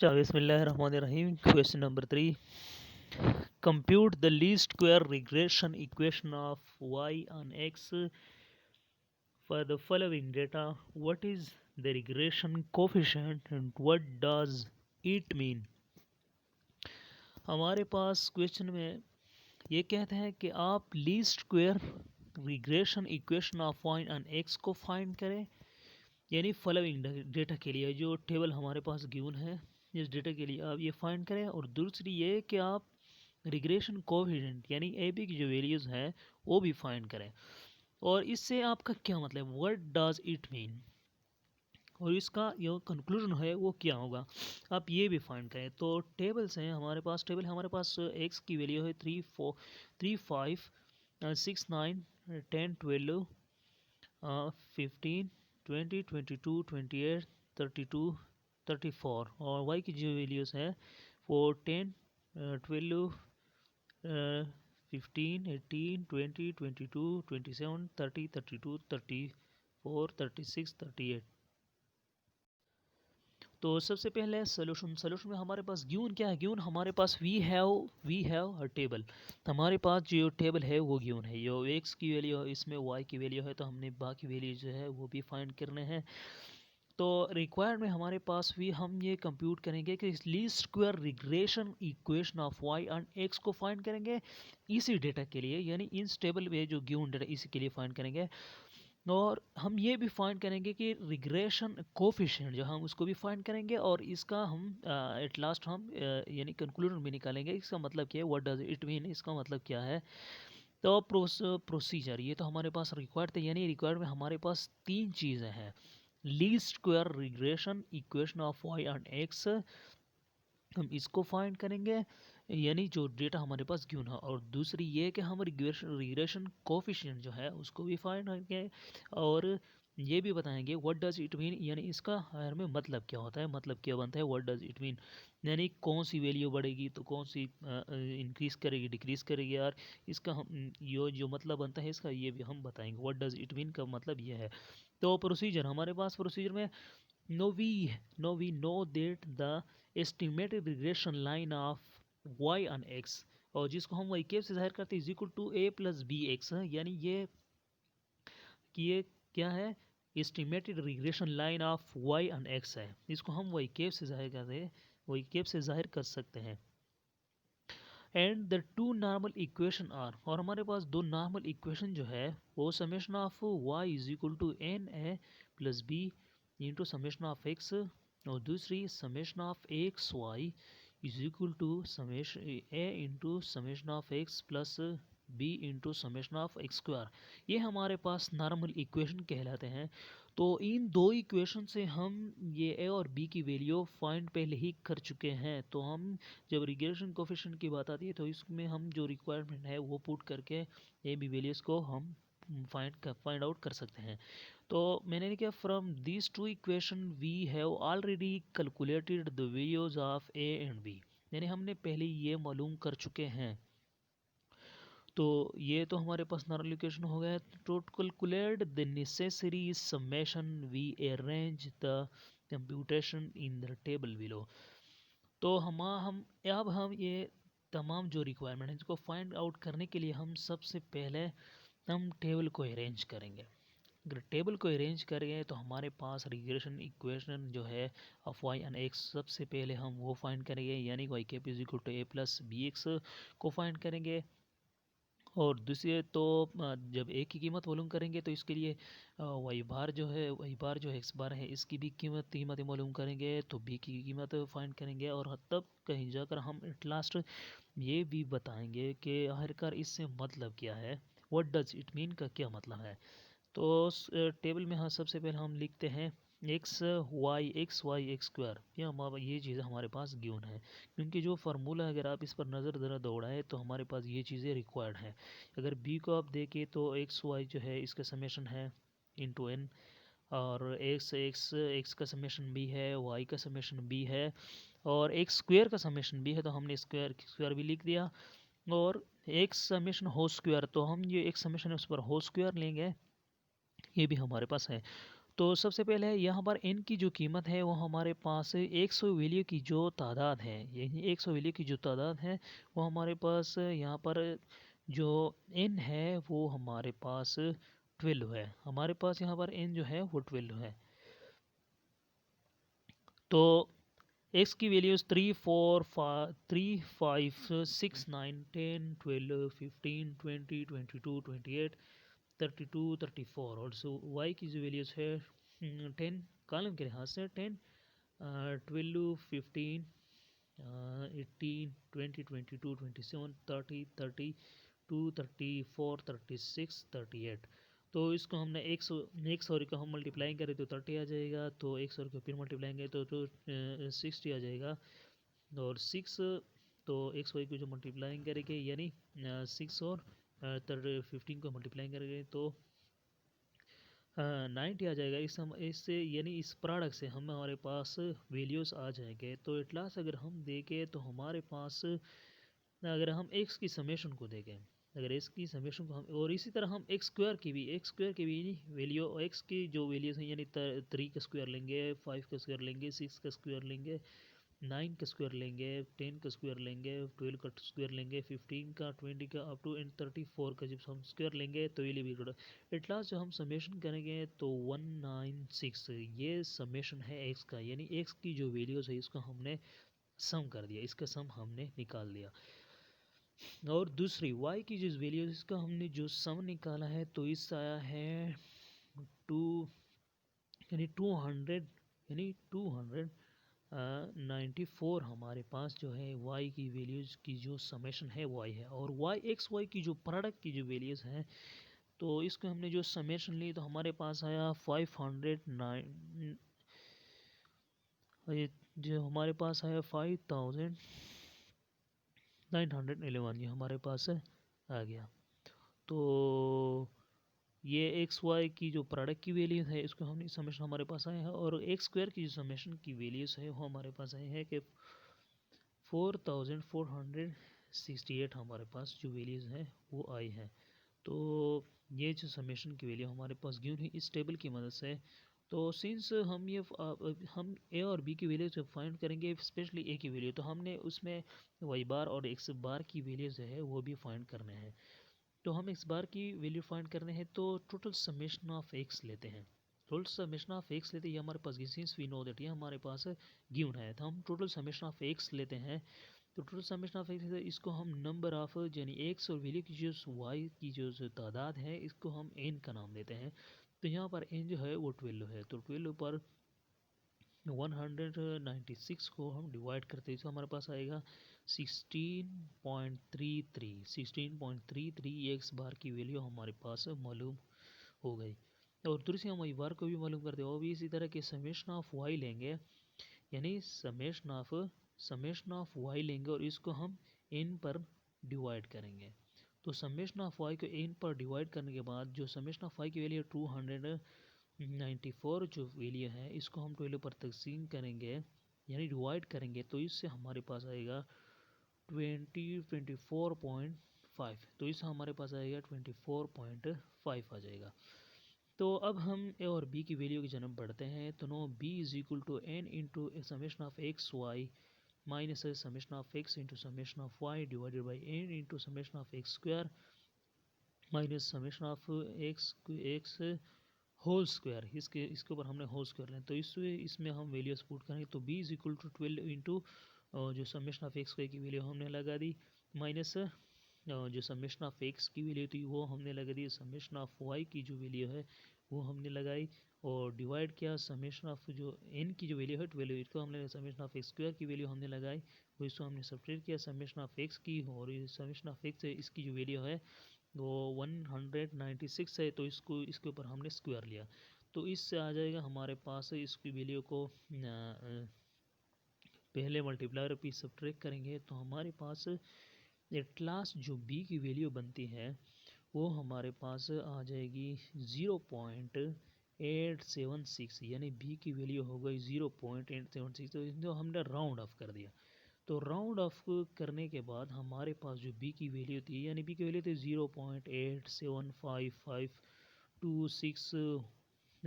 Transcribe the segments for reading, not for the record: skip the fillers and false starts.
Bismillahirrahmanirrahim. Question number 3. Compute the least square regression equation of y on x for the following data. What is the regression coefficient and what does it mean? हमारे पास question में ये कहते हैं कि आप least square regression equation of y on x को find करें, यानी फॉलोइंग डेटा के लिए जो टेबल हमारे पास गिवन है इस डेटा के लिए आप ये फाइंड करें। और दूसरी ये कि आप रिग्रेशन कोएफिशिएंट यानी ए बी की जो वैल्यूज़ हैं वो भी फाइंड करें। और इससे आपका क्या मतलब, व्हाट डज इट मीन, और इसका जो कंक्लूजन है वो क्या होगा, आप ये भी फाइंड करें। तो टेबल्स हैं हमारे पास, टेबल हमारे पास एक्स की वैल्यू है 3, 4, 3, 5, 6, 9, 10, 12, 15, 20, 22, 28, 32, 34 और वाई की जो वैल्यूज़ हैं 4, 10, 12, 15, 18, 20, 22, 27, 30, 32, 34, 36, 38। तो सबसे पहले सोल्यूशन में हमारे पास गिवन क्या है, गिवन हमारे पास वी हैव अ टेबल। हमारे पास जो टेबल है वो गिवन है, जो एक्स की वैल्यू है इसमें वाई की वैल्यू है, तो हमने बाकी वैल्यू जो है वो भी फाइंड करने हैं। तो रिक्वायर्ड में हमारे पास भी हम ये कंप्यूट करेंगे कि least square regression equation of Y and X को फाइंड करेंगे इसी डेटा के लिए, यानी इस टेबल में जो गिवन डेटा इसी के लिए फाइंड करेंगे। और हम ये भी फाइंड करेंगे कि रिग्रेशन कोफिशिएंट जो हम उसको भी फाइंड करेंगे, और इसका हम एट लास्ट हम यानी कंक्लूजन भी निकालेंगे इसका मतलब क्या है, व्हाट डज इट मीन, इसका मतलब क्या है। तो प्रोसीजर ये तो हमारे पास रिक्वायर्ड थे, यानी रिक्वायर्ड में हमारे पास तीन चीज़ें हैं। Least square regression equation of Y and X, हम इसको फाइंड करेंगे यानी जो डेटा हमारे पास गिवन है। और दूसरी ये कि हम रिग्रेशन कोफिशिएंट जो है उसको भी फाइंड करेंगे, और ये भी बताएंगे व्हाट डज इट मीन, यानी इसका हर में मतलब क्या होता है, मतलब क्या बनता है व्हाट डज इट मीन, यानी कौन सी वैल्यू बढ़ेगी तो कौन सी इंक्रीज करेगी डिक्रीज करेगी, यार इसका हम यो जो मतलब बनता है इसका ये भी हम बताएंगे। व्हाट डज इट मीन का मतलब ये है। तो प्रोसीजर हमारे पास, प्रोसीजर में Now we know that the estimated regression line of y on x, और जिसको हम y कैप से जाहिर करते हैं is equal to a plus B X, यानी ये कि ये क्या है, estimated regression line of y on x है, इसको हम y कैप से जाहिर करते हैं, y कैप से जाहिर कर सकते हैं। And the two normal equation are, और हमारे पास दो नॉर्मल इक्वेशन जो है वो summation of y is equal to N A plus B into summation of x, और दूसरी summation of X Y is equal to summation A into summation of X plus B into summation of X square. ये हमारे पास normal equation कहलाते हैं। तो इन दो equation से हम ये ए और बी की वैल्यू फाइंड पहले ही कर चुके हैं। तो हम जब रिग्रेशन कोफिशिएंट की बात आती है तो इसमें हम जो रिक्वायरमेंट है वो पुट करके ए बी वैल्यूज़ को हम फाइंड आउट कर सकते हैं। तो मैंने क्या, from these two equation we have already calculated the values of A and B, यानी हमने पहले ये मालूम कर चुके हैं। तो ये तो हमारे पास नॉर्मल इक्वेशन हो गया। To calculate the necessary summation we arrange the computation in the table below. तो हम अब हम ये तमाम जो रिक्वायरमेंट है इसको फाइंड आउट करने के लिए हम सबसे पहले हम टेबल को अरेंज करेंगे। अगर टेबल को अरेंज करेंगे तो हमारे पास रिग्रेशन इक्वेशन जो है ऑफ वाई एंड एक्स, सबसे पहले हम वो फाइंड करेंगे, यानी Y cap is equal to A plus B X को फाइंड करेंगे। और दूसरे तो जब ए की कीमत मालूम करेंगे तो इसके लिए वाई बार जो है, वाई बार जो एक्स बार है इसकी भी कीमत मालूम करेंगे, तो बी की कीमत फाइंड करेंगे, और तब कहीं जाकर हम एट लास्ट ये भी बताएंगे कि आखिरकार इससे मतलब क्या है, व्हाट डज इट मीन का क्या मतलब है। तो टेबल में हाँ सबसे पहले हम लिखते हैं एक्स वाई एक्स स्क्वायर, ये चीज़ें हमारे पास गिवन है, क्योंकि जो फार्मूला अगर आप इस पर नज़र ज़रा दौड़ाएं तो हमारे पास ये चीज़ें रिक्वायर्ड हैं। अगर बी को आप देखें तो एक्स वाई जो है इसका समेशन है इंटू एन, और एक्स एक्स एक्स का समेशन बी है, वाई का समेशन बी है, और एक्स स्क्वायर का समेशन बी है, तो हमने स्क्वायर स्क्वायर भी लिख दिया। और एक्स समेशन हो स्क्वायर, तो हम ये एक समेशन है उस पर हो स्क्वायर लेंगे, ये भी हमारे पास है। तो सबसे पहले यहाँ पर n की जो कीमत है वो हमारे पास 100 वैल्यू की जो तादाद है, यही 100 वैल्यू की जो तादाद है वो हमारे पास यहाँ पर जो n है वो हमारे पास 12 है। हमारे पास यहाँ पर n जो है वो 12 है। तो x की वैल्यूज 3 4 5 6 9 10 12 15 20 22 28 32 34 और सो y की जो वैल्यूज है 10 कॉलम के लिहाज से 10 12 15 18 20 22 27 30 32 34 36 38। तो इसको हमने एक सौ का हम मल्टीप्लाइंग करें तो 30 आ जाएगा, तो 100 को फिर मल्टीप्लाइंग करें तो 60 आ जाएगा। और 6 तो 100 को जो मल्टीप्लाइंग करेंगे यानी 6 और 15 को मल्टीप्लाइंग करेंगे तो 90 आ जाएगा। इससे यानी इस प्रोडक्ट से हमारे पास वैल्यूज़ आ जाएंगे। तो एट लास्ट अगर हम देखें तो हमारे पास अगर हम एक्स की समेशन को देखें, अगर एक्स की समेशन को हम और इसी तरह हम एक्स स्क्वायर की भी वैल्यू एक्स की जो वैल्यूज़ हैं यानी 3 का स्क्वायर लेंगे, 5 का स्क्वायर लेंगे, 6 का स्क्वायर लेंगे, 9 का स्क्वायर लेंगे, 10 का स्क्वायर लेंगे, 12 का स्क्वायर लेंगे, 15 का, 20 का अप टू एंड 34 का जब हम स्क्वायर लेंगे तो ये भी एट लास्ट जो हम समेशन करेंगे तो 196 ये समेशन है एक्स का, यानी एक्स की जो वैल्यूज़ है इसको हमने सम कर दिया, इसका सम हमने निकाल दिया। और दूसरी y की जो वैल्यू इसका हमने जो सम निकाला है तो इससे आया है 2 यानी 200 यानी 294 हमारे पास जो है y की वैल्यूज़ की जो समेशन है y है। और y की जो प्रोडक्ट की जो वैल्यूज़ हैं तो इसको हमने जो समेशन ली तो हमारे पास आया 509, जो हमारे पास आया 5911 ये हमारे पास आ गया। तो ये एक्स वाई की जो प्रोडक्ट की वैल्यू है इसको हमने समेशन हमारे पास आए हैं। और एक्स स्क्वायर की जो समेशन की वैल्यूज़ है वो हमारे पास आए हैं कि 4468 हमारे पास जो वैल्यूज़ हैं वो आई हैं। तो ये जो समेशन की वैल्यू हमारे पास गिवन हुई इस टेबल की मदद से। तो सिंस हम हम ए और बी की वैल्यू जब फाइंड करेंगे, स्पेशली ए की वैल्यू, तो हमने उसमें वाई बार और एक्स बार की वैल्यू जो है वो भी फाइंड करने हैं। तो हम एक्स बार की वैल्यू फाइंड करने हैं तो टोटल समेशन ऑफ एक्स लेते हैं। टोटल समेशन ऑफ एक्स लेते हैं, ये हमारे पास सिंस वी नो दैट ये हमारे पास गिवन है तो हम टोटल समेशन ऑफ एक्स लेते हैं। तो टोटल समेशन ऑफ एक्स इसको हम नंबर ऑफ यानी एक्स और वैल्यू की जो वाई की जो तादाद है इसको हम एन का नाम देते हैं। तो यहाँ पर एन जो है वो 12 है, तो 12 पर 196 को हम डिवाइड करते हैं तो हमारे पास आएगा 16.33 एक्स बार की वैल्यू हमारे पास मालूम हो गई। और दूसरी हम वाई बार को भी मालूम करते हैं, वो भी इसी तरह के समेशन ऑफ वाई लेंगे, यानी समेशन ऑफ वाई लेंगे और इसको हम एन पर डिवाइड करेंगे। तो समेशन ऑफ वाई को एन पर डिवाइड करने के बाद जो समेशन ऑफ वाई की वैल्यू 294 जो वैल्यू है इसको हम 12 पर तकसीम करेंगे यानी डिवाइड करेंगे तो इससे हमारे पास आएगा 24.5। तो इससे हमारे पास आएगा 24.5 आ जाएगा। तो अब हम ए और बी की वैल्यू की जन्म पढ़ते हैं। तो now B is equal to N into summation of X Y minus summation of X into summation of Y divided by N into summation of X square minus summation of X whole square. इसके ऊपर हमने whole square लें तो इसमें हम values put करेंगे तो B is equal to 12 into जो समेशन ऑफ एक्स स्क्वायर की वैल्यू हमने लगा दी माइनस जो समेशन ऑफ एक्स की वैल्यू थी वो हमने लगा दी, समेशन ऑफ वाई की जो वैल्यू है वो हमने लगाई और डिवाइड किया समेशन ऑफ जो एन की जो वैल्यू है 12 इसको हमने समेशन ऑफ एक्स स्क्वायर की वैल्यू हमने लगाई वो इसको हमने सब्ट्रैक्ट किया समेशन ऑफ एक्स की और समेशन ऑफ एक्स इसकी जो वैल्यू है वो 196 है तो इसको इसके ऊपर हमने स्क्वायर लिया। तो इससे आ जाएगा हमारे पास इसकी वैल्यू को पहले मल्टीप्लायर पे सब्ट्रैक्ट करेंगे तो हमारे पास एट लास्ट जो बी की वैल्यू बनती है वो हमारे पास आ जाएगी 0.876 यानी बी की वैल्यू हो गई 0.876। तो इसको हमने राउंड ऑफ कर दिया। तो राउंड ऑफ करने के बाद हमारे पास जो बी की वैल्यू थी यानी बी की वैल्यू थी 0.87552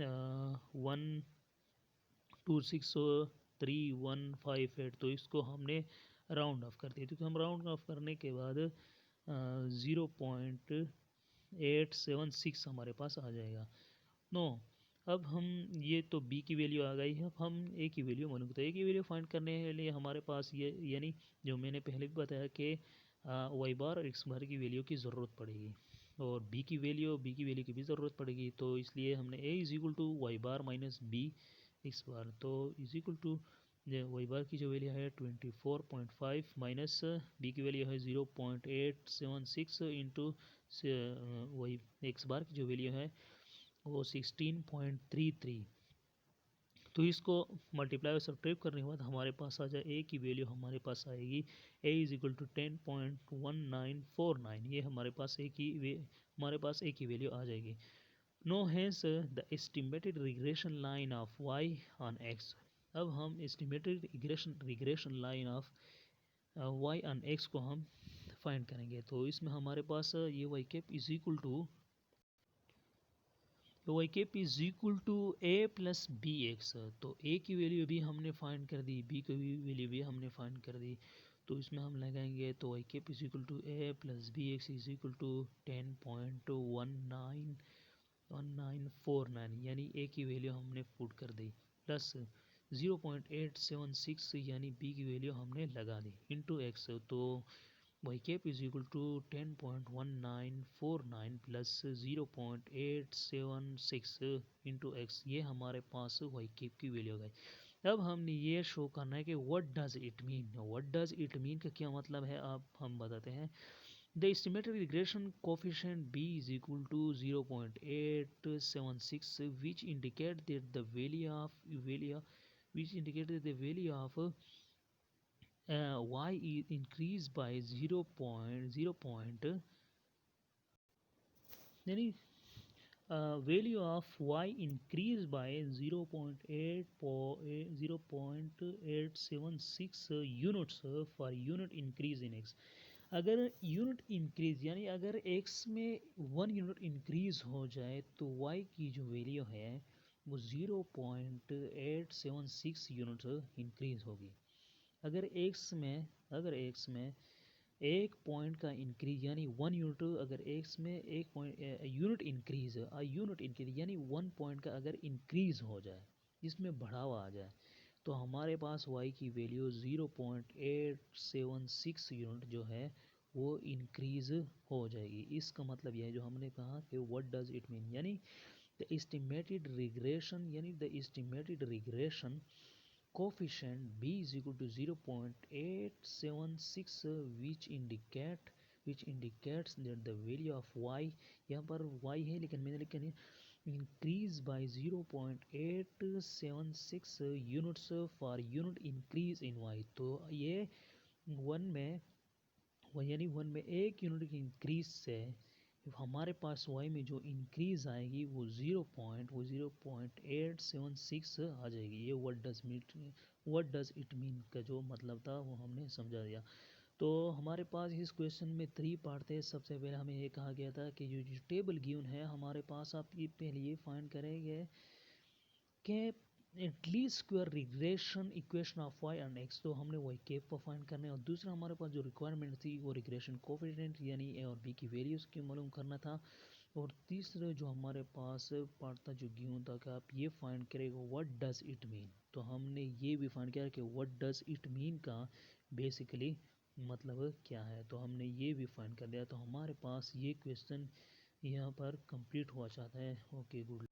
1263158, तो इसको हमने राउंड ऑफ कर दिया, क्योंकि हम राउंड ऑफ करने के बाद 0.876 हमारे पास आ जाएगा। नो, अब हम ये तो b की वैल्यू आ गई है, अब हम a की वैल्यू मालूम करते हैं। a की वैल्यू फाइंड करने के लिए हमारे पास ये यानी जो मैंने पहले भी बताया कि y बार और x बार की वैल्यू की ज़रूरत पड़ेगी, और b की वैल्यू की भी ज़रूरत पड़ेगी। तो इसलिए हमने a is equal to Y bar minus B x bar, तो is equal to Y bar की जो वैल्यू है 24.5 माइनस बी की वैल्यू है 0.876 इंटू वही एक्स बार की जो वैल्यू है वो 16.33। तो इसको मल्टीप्लाई और सब्ट्रैक्ट करने के बाद हमारे पास आ जाए ए की वैल्यू, हमारे पास आएगी ए इज इक्वल टू 10.1949। ये हमारे पास ए की वैल्यू आ जाएगी। Now hence the estimated regression line of Y on X. अब हम estimated regression line of Y on X को हम फाइंड करेंगे। तो इसमें हमारे पास ये Y cap is equal to Y cap is equal to A plus B X. तो ए की वैल्यू भी हमने फाइंड कर दी, बी की वैल्यू भी हमने फाइंड कर दी, तो इसमें हम लगाएंगे तो Y cap is equal to A plus B X is equal to 10.1949, यानी ए की वैल्यू हमने पुट कर दी, प्लस 0.876 यानी बी की वैल्यू हमने लगा दी, इंटू एक्स। तो Y cap is equal to 10.1949 plus 0.876 into X, ये हमारे पास वाई कैप की वैल्यू गई। अब हमने ये शो करना है कि व्हाट डज इट मीन का क्या मतलब है, अब हम बताते हैं। The estimated regression coefficient b is equal to 0.876 which indicate that the value of y is increased by 0.0 यानी value of y increased by 0.876 units for unit increase in x। अगर यूनिट इंक्रीज यानी अगर x में 1 unit increase हो जाए तो y की जो वैल्यू है वो 0.876 यूनिट इंक्रीज होगी। अगर x में एक पॉइंट का इंक्रीज यानी 1 यूनिट, अगर x में एक पॉइंट यूनिट इंक्रीज यानी 1 पॉइंट का अगर इंक्रीज हो जाए, इसमें बढ़ावा आ जाए, तो हमारे पास y की वैल्यू 0.876 यूनिट जो है वो इंक्रीज हो जाएगी। इसका मतलब यह है जो हमने कहा कि व्हाट डज इट मीन, यानी the estimated regression coefficient b is equal to 0.876 which indicates that the value of y, यहाँ पर y है लेकिन मैंने लिखा नहीं, increase by 0.876 units for unit increase in y। तो ये 1 में यानी 1 में एक यूनिट की इंक्रीज से हमारे पास y में जो इंक्रीज आएगी वो 0.876 आ जाएगी। ये व्हाट डज इट मीन का जो मतलब था वो हमने समझा दिया। तो हमारे पास इस क्वेश्चन में 3 पार्ट थे। सबसे पहले हमें ये कहा गया था कि जो टेबल गिवन है हमारे पास, आप ये पहले ये फाइंड करेंगे कि at least square regression equation of Y and X, तो हमने वाई कैप को फाइंड करना है। और दूसरा हमारे पास जो रिक्वायरमेंट थी वो रिग्रेशन कोफिशिएंट यानी ए और बी की वैल्यूज़ की मालूम करना था। और तीसरा जो हमारे पास पार्ट था जो गिवन था कि आप ये फाइंड करेंगे व्हाट डज इट मीन, तो हमने ये भी फाइंड किया कि व्हाट डज इट मीन का बेसिकली मतलब क्या है, तो हमने ये भी फाइंड कर लिया। तो हमारे पास ये क्वेश्चन यहाँ पर कंप्लीट हुआ चाहता है। Okay, good.